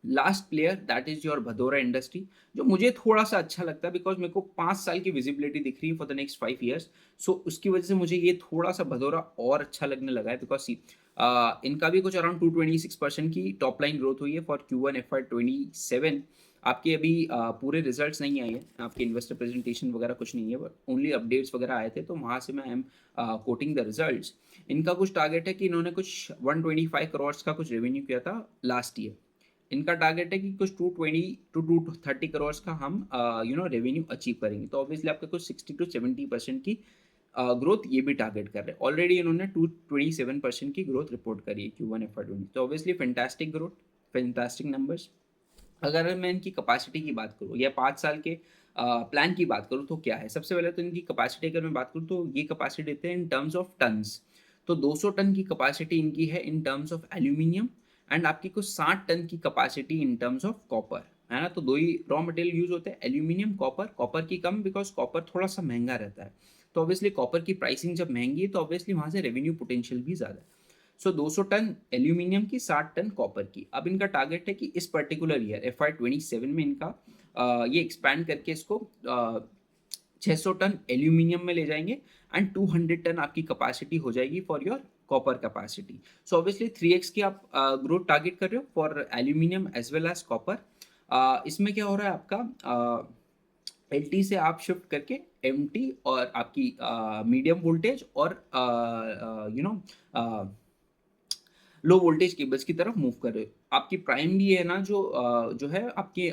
Last player that is your Bhadaura industry, जो मुझे थोड़ा सा अच्छा लगता है बिकॉज मेरे को 5 साल की विजिबिलिटी दिख रही है फॉर द नेक्स्ट 5 ईयर्स। सो उसकी वजह से मुझे ये थोड़ा सा भदौरा और अच्छा लगने लगा है, बिकॉज सी इनका भी कुछ अराउंड 226% की टॉप लाइन ग्रोथ हुई है फॉर Q1 FY 27। आपके अभी पूरे रिजल्ट्स नहीं आए हैं, आपके इन्वेस्टर प्रेजेंटेशन वगैरह कुछ नहीं है, बट ओनली अपडेट्स वगैरह आए थे, तो वहाँ से मैं एम कोटिंग द रिजल्ट्स। इनका कुछ टारगेट है कि इन्होंने कुछ 125 करोड़ का कुछ रेवेन्यू किया था लास्ट ईयर। इनका टारगेट है कि कुछ 220 to 230 करोड़ का हम रेवेन्यू अचीव करेंगे। तो ऑब्वियसली आपका कुछ 60 to 70% की ग्रोथ ये भी टारगेट कर रहे हैं। ऑलरेडी इन्होंने 227% की ग्रोथ रिपोर्ट करी है Q1 FY 20। तो obviously fantastic growth, fantastic numbers. अगर मैं इनकी कैपेसिटी की बात करूँ या 5 साल के प्लान की बात करूँ तो क्या है, सबसे पहले तो इनकी कैपेसिटी अगर मैं बात करूँ तो ये कैपेसिटी देते हैं इन टर्म्स ऑफ टन्स। तो 200 टन की कैपेसिटी इनकी है in terms of aluminium, and आपकी कुछ 60 टन की capacity in terms of copper, है ना। तो दो ही रॉ मटेरियल यूज होते हैं, एल्यूमिनियम, कॉपर। कॉपर की कम, बिकॉज कॉपर थोड़ा सा महंगा रहता है। तो ऑब्वियसली कॉपर की प्राइसिंग जब महंगी है तो ऑब्वियसली वहाँ से रेवेन्यू पोटेंशियल भी ज़्यादा है। सो 200 टन एल्यूमिनियम की, 60 टन कॉपर की। अब इनका टारगेट है कि इस पर्टिकुलर ईयर FY 27 में इनका ये एक्सपैंड करके इसको 600 टन एल्यूमिनियम में ले जाएंगे, एंड 200 टन आपकी कैपेसिटी हो जाएगी for your copper capacity. So obviously 3x की आप ग्रोथ टारगेट कर रहे हो for aluminium as well as copper. इसमें क्या हो रहा है आपका, LT से आप शिफ्ट करके MT और आपकी मीडियम वोल्टेज और लो वोल्टेज केबल्स की तरफ मूव कर रहे हो। आपकी प्राइम भी है ना जो है आपकी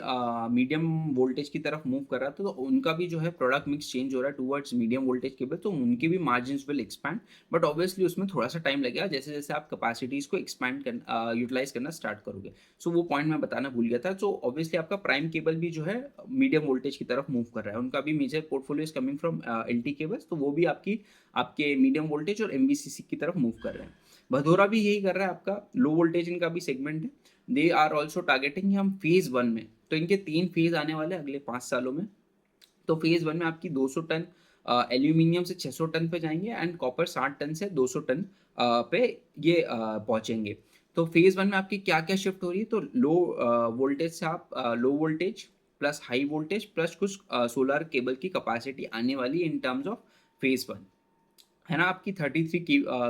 मीडियम वोल्टेज की तरफ मूव कर रहा था, तो उनका भी जो है प्रोडक्ट मिक्स चेंज हो रहा है टूवर्ड्स मीडियम वोल्टेज केबल, तो उनके भी margins will expand. But obviously उसमें थोड़ा सा टाइम लगेगा जैसे जैसे आप कैपेसिटीज को एक्सपैंड कर यूटिलाइज करना स्टार्ट करोगे। सो वो पॉइंट मैं बताना भूल गया था। सो ऑब्वियसली आपका प्राइम केबल भी जो है मीडियम वोल्टेज की तरफ मूव कर रहा है, उनका भी major portfolio is coming from LT cables, तो वो भी आपके मीडियम वोल्टेज और MVCC की तरफ मूव कर रहे हैं। भदोरा भी यही कर रहा है, आपका लो वोल्टेज इनका भी सेगमेंट है। दे आर ऑल्सो टारगेटिंग हम फेज वन में, तो इनके 3 फेज आने वाले हैं अगले 5 सालों में। तो फेज वन में आपकी 200 टन एल्यूमिनियम से 600 टन पे जाएंगे एंड कॉपर 60 टन से 200 टन पे ये पहुंचेंगे। तो फेज वन में आपकी क्या क्या शिफ्ट हो रही है, तो लो वोल्टेज से आप low voltage plus high voltage plus कुछ सोलर केबल की कैपेसिटी आने वाली है in terms of phase one, है ना। आपकी 33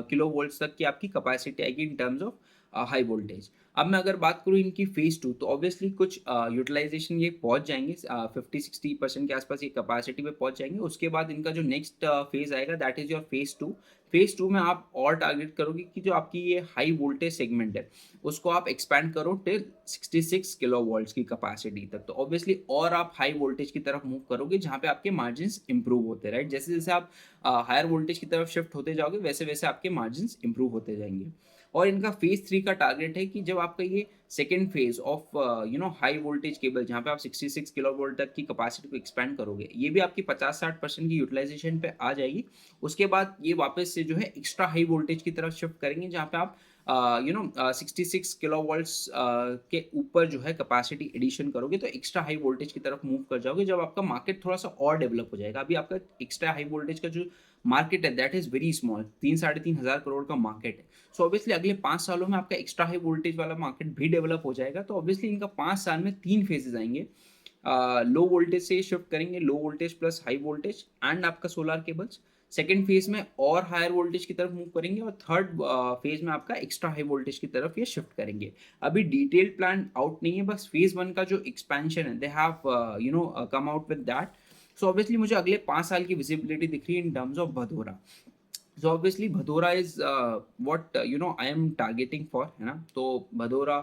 किलो वोल्ट तक की आपकी कैपेसिटी आएगी इन टर्म्स ऑफ हाई वोल्टेज। अब मैं अगर बात करूँ इनकी फेज टू, तो ऑब्वियसली कुछ यूटिलाइजेशन ये पहुंच जाएंगे 50-60% के आसपास ये कैपेसिटी पे पहुंच जाएंगे। उसके बाद इनका जो नेक्स्ट फेज आएगा that is your phase two. Phase two में आप और टारगेट करोगे कि जो आपकी ये हाई वोल्टेज सेगमेंट है उसको आप एक्सपैंड करो टिल 66 किलो वोल्ट्स की कैपेसिटी तक। तो ऑब्वियसली और आप हाई वोल्टेज की तरफ मूव करोगे जहाँ पे आपके मार्जिन इंप्रूव होते हैं, राइट। जैसे जैसे आप हायर वोल्टेज की तरफ शिफ्ट होते जाओगे वैसे वैसे आपके मार्जिन इंप्रूव होते जाएंगे। और इनका फेज थ्री का टारगेट है कि जब आपका ये second phase of high voltage cable जहाँ पे आप 66 किलो वोल्ट तक की कैपेसिटी को एक्सपेंड करोगे, ये भी आपकी 50-60% की यूटिलाइजेशन पे आ जाएगी। उसके बाद ये वापस से जो है एक्स्ट्रा हाई वोल्टेज की तरफ शिफ्ट करेंगे जहाँ पे आप 66 किलो वोल्ट्स के ऊपर जो है कैपेसिटी एडिशन करोगे, तो एक्स्ट्रा हाई वोल्टेज की तरफ मूव कर जाओगे जब आपका मार्केट थोड़ा सा और डेवलप हो जाएगा। अभी आपका एक्स्ट्रा हाई वोल्टेज का जो मार्केट है दैट इज वेरी स्मॉल, 3-3.5 हज़ार करोड़ का मार्केट है। सो ऑब्वियसली अगले 5 सालों में आपका एक्स्ट्रा हाई वोल्टेज वाला मार्केट भी डेवलप हो जाएगा। तो ऑब्वियसली इनका 5 साल में 3 फेजेस आएंगे। लो वोल्टेज से शिफ्ट करेंगे low voltage plus high voltage and आपका सोलर केबल्स। सेकेंड फेज में और हायर वोल्टेज की तरफ मूव करेंगे और थर्ड फेज में आपका एक्स्ट्रा हाई वोल्टेज की तरफ ये शिफ्ट करेंगे। अभी डिटेल्ड प्लान आउट नहीं है, बस फेज वन का जो एक्सपेंशन है they have come out with that. So obviously मुझे अगले 5 साल की विजिबिलिटी दिख रही है in terms of Bhadora. So obviously Bhadora is what I am targeting for, है ना। तो Bhadora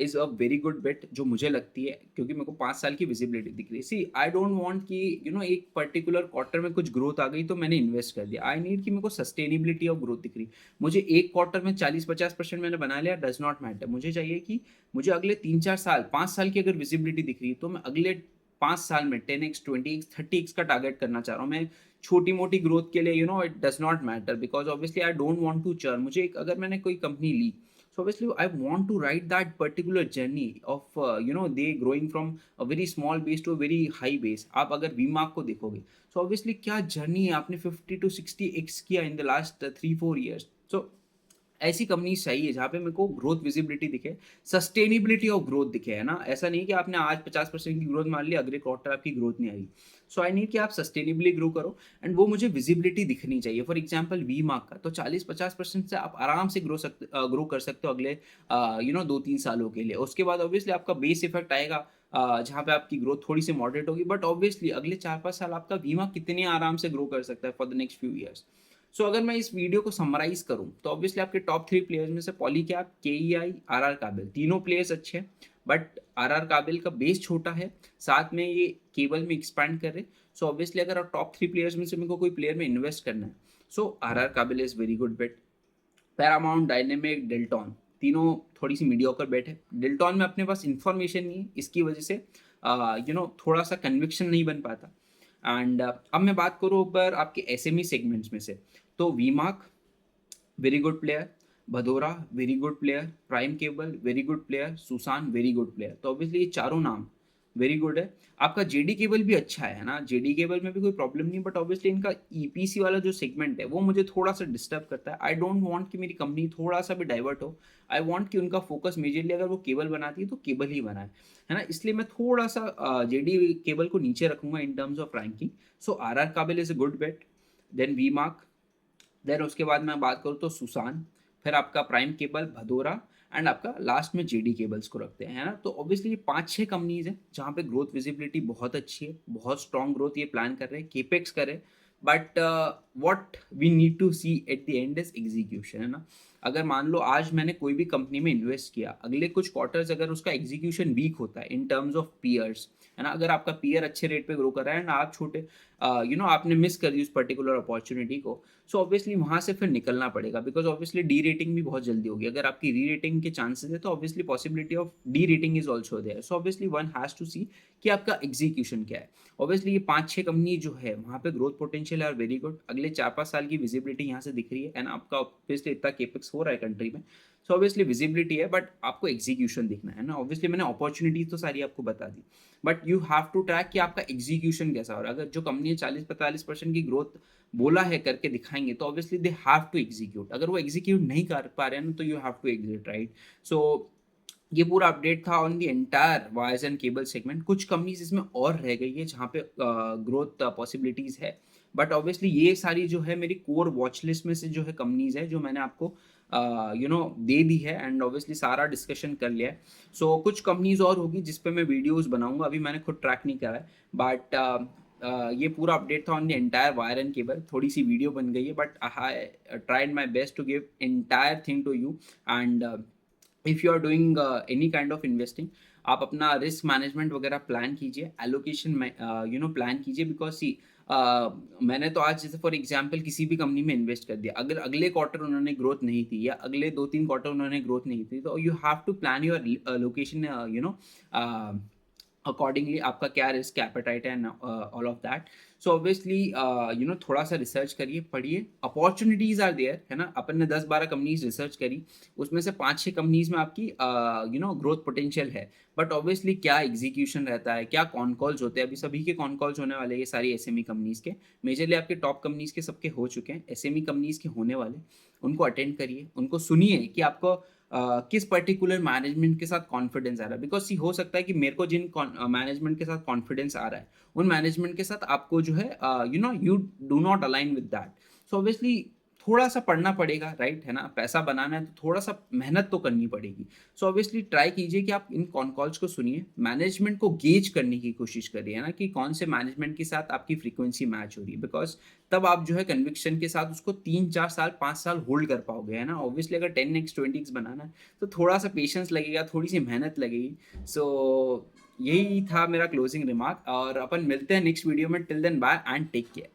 is a very good bet जो मुझे लगती है, क्योंकि मेरे को 5 साल की विजिबिलिटी दिख रही है। सी आई डोंट वांट कि एक पर्टिकुलर क्वार्टर में कुछ ग्रोथ आ गई तो मैंने इन्वेस्ट कर दिया। आई नीड कि मेरे को सस्टेनेबिलिटी ऑफ ग्रोथ दिख रही। मुझे एक क्वार्टर में 40-50% मैंने बना लिया, डज नॉट मैटर। मुझे चाहिए कि मुझे अगले 3-4 साल 5 साल की अगर विजिबिलिटी दिख रही है तो मैं अगले 5 साल में 10x 20x 30x का टारगेट करना चाह रहा हूँ। मैं छोटी मोटी ग्रोथ के लिए it does not matter because obviously I don't want to churn. मुझे अगर मैंने कोई कंपनी ली, so obviously I want to write that particular journey of they growing from a very small base to a very high base। आप अगर वीमार्क को देखोगे so obviously क्या जर्नी है, आपने 50-60x किया in the last 3-4 years। so ऐसी company चाहिए जहाँ पे मेरे को ग्रोथ विजिबिलिटी दिखे, सस्टेनेबिलिटी ऑफ ग्रोथ दिखे, है ना। ऐसा नहीं कि आपने आज 50% की ग्रोथ मान ली अगले क्वार्टर आपकी ग्रोथ नहीं आई। सो आई नीड कि आप सस्टेनेबली ग्रो करो एंड वो मुझे विजिबिलिटी दिखनी चाहिए। फॉर एग्जाम्पल वी मार्क का तो 40-50% से आप आराम से ग्रो कर सकते हो अगले 2-3 सालों के लिए। उसके बाद ऑब्वियसली आपका बेस इफेक्ट आएगा जहाँ पे आपकी ग्रोथ थोड़ी सी मॉडरेट होगी, बट ऑब्वियसली अगले 4-5 साल आपका बीमा कितने आराम से ग्रो कर सकता है for the next few years. So अगर मैं इस वीडियो को समराइज करूं तो ऑब्वियसली आपके टॉप 3 प्लेयर्स में से पॉलीकैब, केईआई, आरआर काबिल, तीनों प्लेयर्स अच्छे हैं। बट आरआर काबिल का बेस छोटा है, साथ में ये केबल में एक्सपैंड कर रहे। सो ऑब्वियसली अगर टॉप 3 प्लेयर्स में से मेरे को कोई प्लेयर में इन्वेस्ट करना है सो आरआर काबिल is very good bet. Paramount, Dynamic, Delton, तीनों थोड़ी सी मीडियोकर बेट है। डेल्टॉन में अपने पास इन्फॉर्मेशन नहीं है, इसकी वजह से थोड़ा सा कन्विक्शन नहीं बन पाता। एंड अब मैं बात करूँ ऊपर आपके एसएमई सेगमेंट्स में से, तो Vmarc very good player, Bhadora very good player, prime cable very good player, Susan very good player. तो ऑब्वियसली ये चारों नाम वेरी गुड है। आपका जेडी केबल भी अच्छा है ना, जेडी केबल में भी कोई प्रॉब्लम नहीं, बट ऑब्वियसली इनका ईपीसी वाला जो सेगमेंट है वो मुझे थोड़ा सा डिस्टर्ब करता है। आई डोंट वांट कि मेरी कंपनी थोड़ा सा भी डाइवर्ट हो। आई वांट कि उनका फोकस मेजरली अगर वो केबल बनाती है तो केबल ही बनाए, है ना। इसलिए मैं थोड़ा सा जेडी केबल को नीचे रखूंगा in terms of ranking. So RR काबिल is a good bet, then Vmarc, देन उसके बाद मैं बात करूँ तो सुसान, फिर आपका प्राइम केबल, भदोरा एंड आपका लास्ट में जेडी केबल्स को रखते हैं, है ना। तो ऑब्वियसली ये 5-6 कंपनीज हैं जहाँ पे ग्रोथ विजिबिलिटी बहुत अच्छी है, बहुत स्ट्रॉन्ग ग्रोथ ये प्लान कर रहे हैं, केपेक्स करे। But what we need to see at the end is execution, है ना। अगर मान लो आज मैंने कोई भी कंपनी में इन्वेस्ट किया, अगले कुछ क्वार्टर्स अगर उसका एग्जीक्यूशन वीक होता है इन टर्म्स ऑफ पीयर्स, है ना, अगर आपका पीयर अच्छे रेट पे ग्रो कर रहा है एंड आप छोटे आपने मिस कर दी उस पर्टिकुलर अपॉर्चुनिटी को, सो ऑब्वियसली वहाँ से फिर निकलना पड़ेगा, बिकॉज ऑब्वियसली डी रेटिंग भी बहुत जल्दी होगी। अगर आपकी री रेटिंग के चांसेस है तो obviously possibility of derating is also there. So obviously one has to see कि आपका एग्जीक्यूशन क्या है। ऑब्वियसली ये 5-6 कंपनी जो है वहाँ पे ग्रोथ पोटेंशियल है वेरी गुड, अगले 4-5 साल की विजिबिलिटी यहाँ से दिख रही है, एंड आपका ऑब्वियसली इतना केपेक्स हो रहा है कंट्री में, सो ऑब्वियसली विजिबिलिटी है, बट आपको एग्जीक्यूशन दिखना है ना। ऑब्वियसली मैंने अपॉर्चुनिटीज तो सारी आपको बता दी, but you have to track कि आपका एग्जीक्यूशन कैसा हो रहा है। अगर जो कंपनी 40-45% की ग्रोथ बोला है करके दिखाएंगे तो obviously they have to execute. अगर वो एग्जीक्यूट नहीं कर पा रहे हैं ना तो you have to exit, right. So ये पूरा अपडेट था on the entire wires and cable segment. कुछ कंपनीज इसमें और रह गई है जहाँ पे ग्रोथ पॉसिबिलिटीज है, बट ऑब्वियसली ये सारी जो है मेरी कोर वॉच लिस्ट में से जो है कंपनीज है जो मैंने आपको दे दी है, एंड ऑब्वियसली सारा डिस्कशन कर लिया है। सो कुछ कंपनीज और होगी जिस पे मैं वीडियोस बनाऊंगा, अभी मैंने खुद ट्रैक नहीं करा है, बट ये पूरा अपडेट था on the entire wire and cable. थोड़ी सी वीडियो बन गई है, but I tried my best to give entire thing to you. And if you are doing any kind of investing, आप अपना रिस्क मैनेजमेंट वगैरह प्लान कीजिए, एलोकेशन में प्लान कीजिए, बिकॉज सी मैंने तो आज जैसे फॉर एग्जांपल किसी भी कंपनी में इन्वेस्ट कर दिया, अगर अगले क्वार्टर उन्होंने ग्रोथ नहीं थी या अगले 2-3 क्वार्टर उन्होंने ग्रोथ नहीं थी, तो you have to plan your location accordingly, आपका क्या रिस्क एपेटाइट है, all of that. So obviously थोड़ा सा रिसर्च करिए, पढ़िए, अपॉर्चुनिटीज आर देयर, है ना। अपन ने 10-12 कंपनीज रिसर्च करी, उसमें से 5-6 कंपनीज में आपकी ग्रोथ पोटेंशियल है, बट ऑब्वियसली क्या एग्जीक्यूशन रहता है, क्या कॉन कॉल्स होते हैं। अभी सभी के कॉन कॉल्स होने वाले, ये सारी एसएमई कंपनीज के, मेजरली आपके टॉप कंपनीज के सबके हो चुके हैं, एसएमई कंपनीज के होने वाले, उनको अटेंड करिए, उनको सुनिए कि आपको किस पर्टिकुलर मैनेजमेंट के साथ कॉन्फिडेंस आ रहा है। बिकॉज सी हो सकता है कि मेरे को जिन मैनेजमेंट के साथ कॉन्फिडेंस आ रहा है, उन मैनेजमेंट के साथ आपको जो है you do not align with that. So obviously थोड़ा सा पढ़ना पड़ेगा, राइट, है ना। पैसा बनाना है तो थोड़ा सा मेहनत तो करनी पड़ेगी। सो ऑब्वियसली ट्राई कीजिए कि आप इन कॉन कॉल्स को सुनिए, मैनेजमेंट को गेज करने की कोशिश करिए, है ना, कि कौन से मैनेजमेंट के साथ आपकी फ्रीक्वेंसी मैच हो रही है, बिकॉज तब आप जो है कन्विक्शन के साथ उसको 3-4 साल 5 साल होल्ड कर पाओगे, है ना। ऑब्वियसली अगर 10x 20x बनाना है तो थोड़ा सा पेशेंस लगेगा, थोड़ी सी मेहनत लगेगी। सो यही था मेरा क्लोजिंग रिमार्क, और अपन मिलते हैं नेक्स्ट वीडियो में। Till then bye and take care.